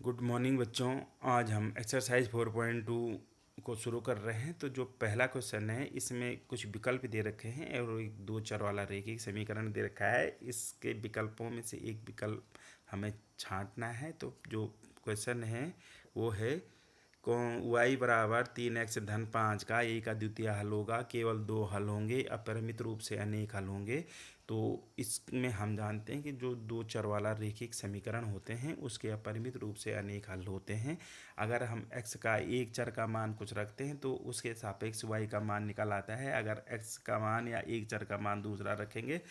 Good morning बच्चों। आज हम एक्सरसाइज 4.2 को शुरू कर रहे हैं। तो जो पहला क्वेश्चन है इसमें कुछ विकल्प दे रखे हैं और एक दो चर वाला रैखिक समीकरण दे रखा है। इसके विकल्पों में से एक विकल्प हमें छांटना है। तो जो क्वेश्चन है वो है y बराबर 3x-5 का a का द्वितीय हल होगा, केवल दो हल होंगे, अपरिमित रूप से अनेक हल होंगे। तो इसमें हम जानते हैं कि जो दो चर वाला रैखिक समीकरण होते हैं उसके अपरिमित रूप से अनेक हल होते हैं। अगर हम x का एक चर का मान कुछ रखते हैं तो उसके सापेक्ष y का मान निकल आता है। अगर x का मान या एक चर का मान दूसरा रखेंगे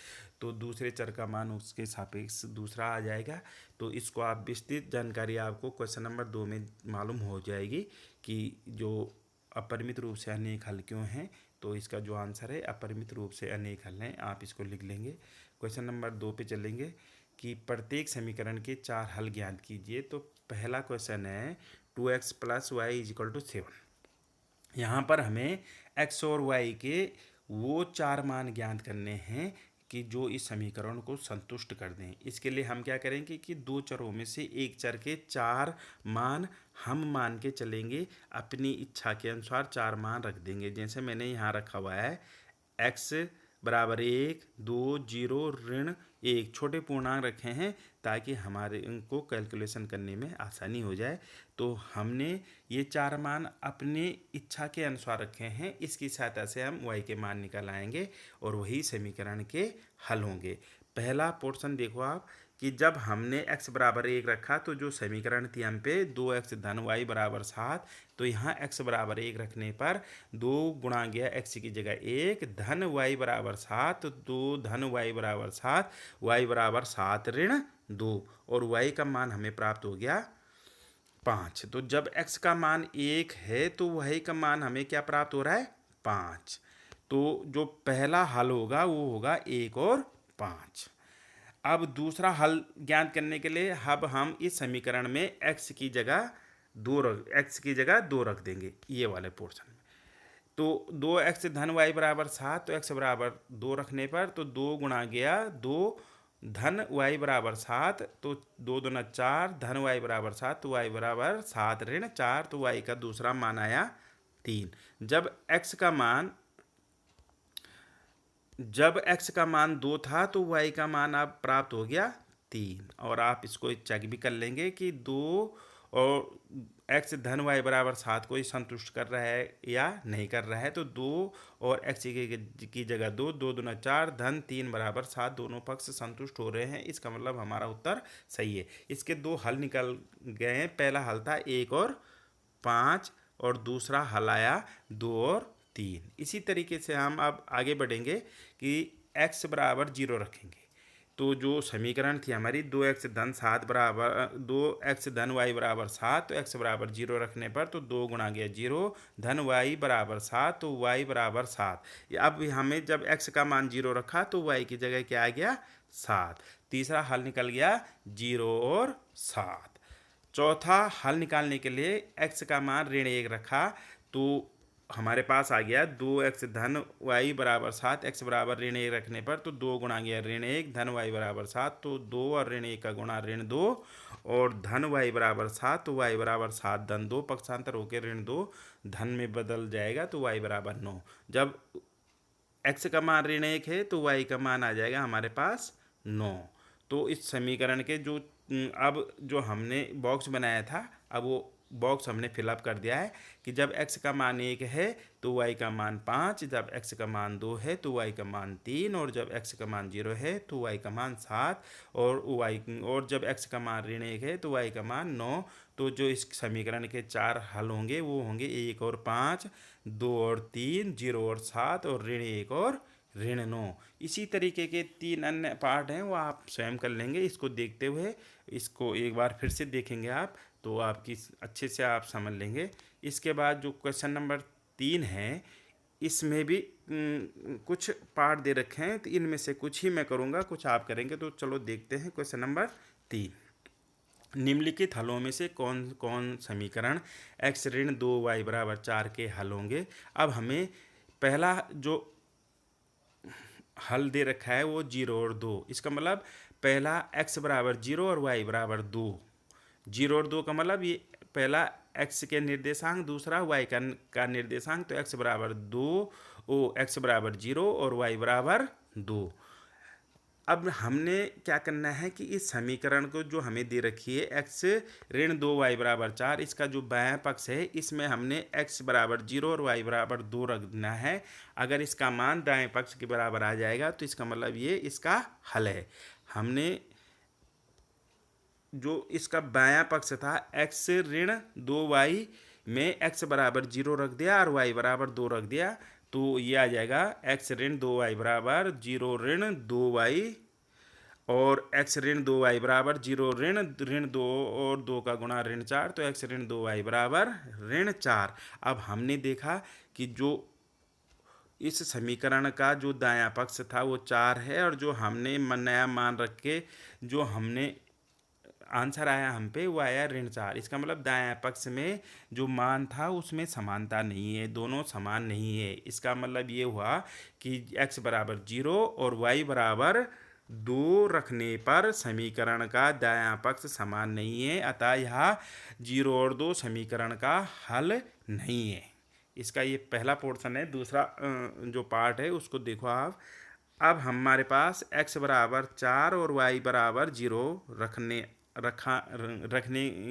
तो दूसरे चर का मान उसके सापेक्ष दूसरा आ जाएगा। तो इसको आप विस्तृत जानकारी आपको क्वेश्चन नंबर 2 में मालूम हो जाएगी कि जो अपरिमित रूप से अनेक हल क्यों हैं। तो इसका जो आंसर है अपरिमित रूप से अनेक हल हैं। आप इसको लिख लेंगे। क्वेश्चन नंबर 2 पे चलेंगे कि प्रत्येक समीकरण के 4 हल ज्ञात कीजिए। तो पहला क्वेश्चन है 2x + y = 7। यहाँ पर हमें x और y के वो 4 मान ज्ञात करने हैं कि जो इस समीकरण को संतुष्ट कर दें। इसके लिए हम क्या करेंगे कि दो चरों में से एक चर के 4 मान हम मान के चलेंगे। अपनी इच्छा के अनुसार 4 मान रख देंगे। जैसे मैंने यहाँ रखा हुआ है x बराबर 1, 2, 0, ऋण 1 छोटे पूर्णांक रखे हैं ताकि हमारे इनको कैलकुलेशन करने में आसानी हो जाए। तो हमने ये 4 मान अपनी इच्छा के अनुसार रखे हैं। इसकी सहायता से हम y के मान निकल आएंगे और वही समीकरण के हल होंगे। पहला पोर्शन देखो आप कि जब हमने x बराबर 1 रखा तो जो समीकरण थी हम पे 2x धन y बराबर 7। तो यहाँ x बराबर 1 रखने पर 2 गुणा गया x की जगह 1 धन y बराबर 7, 2 धन y बराबर 7, y बराबर 7 ऋण 2 और y का मान हमें प्राप्त हो गया 5। तो जब x का मान 1 है तो y का मान हमें क्या प्राप्त हो रहा है 5। तो जो पहला हल होगा वो होगा 1 और 5। अब दूसरा हल ज्ञात करने के लिए अब हम इस समीकरण में x की जगह 2 रख देंगे ये वाले पोर्शन में। तो 2x धन y बराबर 7, तो x बराबर 2 रखने पर तो 2 गुणा गया 2 धन y बराबर 7, तो 2 दूना 4 धन y बराबर 7, तो y बराबर 7 ऋण 4, तो y का दूसरा मान आया 3। जब x का मान 2 था तो y का मान अब प्राप्त हो गया 3। और आप इसको चेक भी कर लेंगे कि 2 और x धन y बराबर 7 को ही संतुष्ट कर रहा है या नहीं कर रहा है। तो 2 और x की जगह 2, 2 दूना 4 धन 3 बराबर 7 दोनों पक्ष संतुष्ट हो रहे हैं। इसका मतलब हमारा उत्तर सही है। इसके दो हल निकल गए हैं। पहला हल था 1 और 5 और दूसरा हल आया 2 और 3। इसी तरीके से हम अब आगे बढ़ेंगे कि x बराबर 0 रखेंगे। तो जो समीकरण थी हमारी 2x धन 7 बराबर 2x धन y बराबर 7, तो x बराबर 0 रखने पर तो 2 गुणा गया 0 धन y बराबर 7, तो y बराबर 7। अब हमें जब x का मान 0 रखा तो y की जगह क्या आ गया 7। तीसरा हल निकल गया 0 और 7। चौथा हल निकालने के लिए x का मान ऋण 1 रखा तो हमारे पास आ गया 2x धन y बराबर 7, x बराबर ऋण 1 रखने पर तो 2 गुणा गया ऋण 1 धन y बराबर 7, तो 2 और ऋण 1 का गुणा ऋण 2 और धन y बराबर 7, तो y बराबर 7 धन 2 पक्षांतर होकर ऋण 2 धन में बदल जाएगा तो y बराबर 9। जब x का मान ऋण 1 है तो y का मान आ जाएगा हमारे पास 9। तो इस समीकरण के जो अब जो हमने बॉक्स बनाया था अब वो बॉक्स हमने फिलअप कर दिया है कि जब x का मान 1 है तो y का मान 5, जब x का मान 2 है तो y का मान 3 और जब x का मान 0 है तो y का मान 7 और जब x का मान ऋण 1 है तो y का मान 9। तो जो इस समीकरण के 4 हल होंगे वो होंगे 1 और 5, 2 और 3, 0 और 7 और ऋण 1 और ऋण 9। इसी तरीके के 3 अन्य पार्ट हैं वो आप स्वयं कर लेंगे। इसको देखते हुए इसको एक बार फिर से देखेंगे आप तो आपकी अच्छे से आप समझ लेंगे। इसके बाद जो क्वेश्चन नंबर 3 है इसमें भी कुछ पार्ट दे रखे हैं तो इनमें से कुछ ही मैं करूँगा कुछ आप करेंगे। तो चलो देखते हैं क्वेश्चन नंबर 3। निम्नलिखित हलों में से कौन कौन समीकरण x ऋण 2y बराबर 4 के हल होंगे। अब हमें पहला जो हल दे रखा है वो 0 और 2। इसका मतलब पहला x बराबर 0 और y बराबर 2। जीरो और दो का मतलब ये पहला एक्स के निर्देशांक, दूसरा वाई का निर्देशांक। तो एक्स बराबर दो, एक्स बराबर जीरो और वाई बराबर दो। अब हमने क्या करना है कि इस समीकरण को जो हमें दे रखी है एक्स ऋण दो वाई बराबर चार, इसका जो बायां पक्ष है इसमें हमने एक्स बराबर जीरो और वाई बराबर दो रखना है। अगर इसका मान दाएं पक्ष के बराबर आ जाएगा तो इसका मतलब ये इसका हल है। हमने जो इसका बायां पक्ष था एक्स ऋण दो वाई में एक्स बराबर जीरो रख दिया और वाई बराबर दो रख दिया, तो ये आ जाएगा एक्स ऋण दो वाई बराबर जीरो ऋण दो वाई, और एक्स ऋण दो वाई बराबर जीरो ऋण ऋण दो और दो का गुणा ऋण चार, तो एक्स ऋण दो वाई बराबर ऋण चार। अब हमने देखा कि जो इस समीकरण का जो दायां पक्ष था वो चार है, और जो हमने नया मान रख के जो हमने आंसर आया हम पे वो आया ऋण चार। इसका मतलब दायां पक्ष में जो मान था उसमें समानता नहीं है, दोनों समान नहीं है। इसका मतलब ये हुआ कि x बराबर जीरो और y बराबर दो रखने पर समीकरण का दायां पक्ष समान नहीं है, अतः यह जीरो और दो समीकरण का हल नहीं है। इसका ये पहला पोर्शन है। दूसरा जो पार्ट है उसको देखो आप। अब हमारे पास x बराबर चार और y बराबर जीरो रखने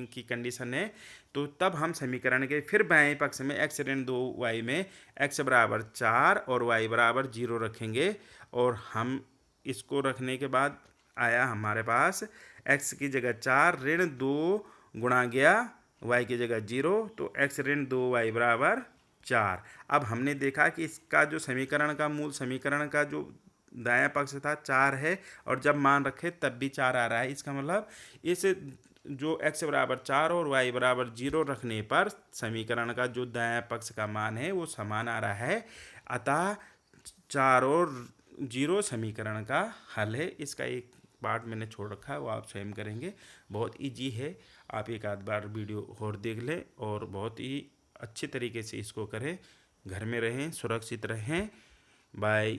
की कंडीशन है, तो तब हम समीकरण के फिर बाएं पक्ष में x ऋण दो वाई में x बराबर चार और y बराबर जीरो रखेंगे, और हम इसको रखने के बाद आया हमारे पास x की जगह चार ऋण दो गुणा गया y की जगह जीरो, तो x ऋण दो वाई बराबर चार। अब हमने देखा कि इसका जो समीकरण का मूल समीकरण का जो दायां पक्ष था चार है, और जब मान रखे तब भी चार आ रहा है। इसका मतलब इस जो x बराबर चार और y बराबर जीरो रखने पर समीकरण का जो दायां पक्ष का मान है वो समान आ रहा है, अतः चार और जीरो समीकरण का हल है। इसका एक पार्ट मैंने छोड़ रखा है, वो आप स्वयं करेंगे, बहुत इजी है। आप एक आध बार वीडियो और देख लें और बहुत ही अच्छे तरीके से इसको करें। घर में रहें, सुरक्षित रहें। बाय।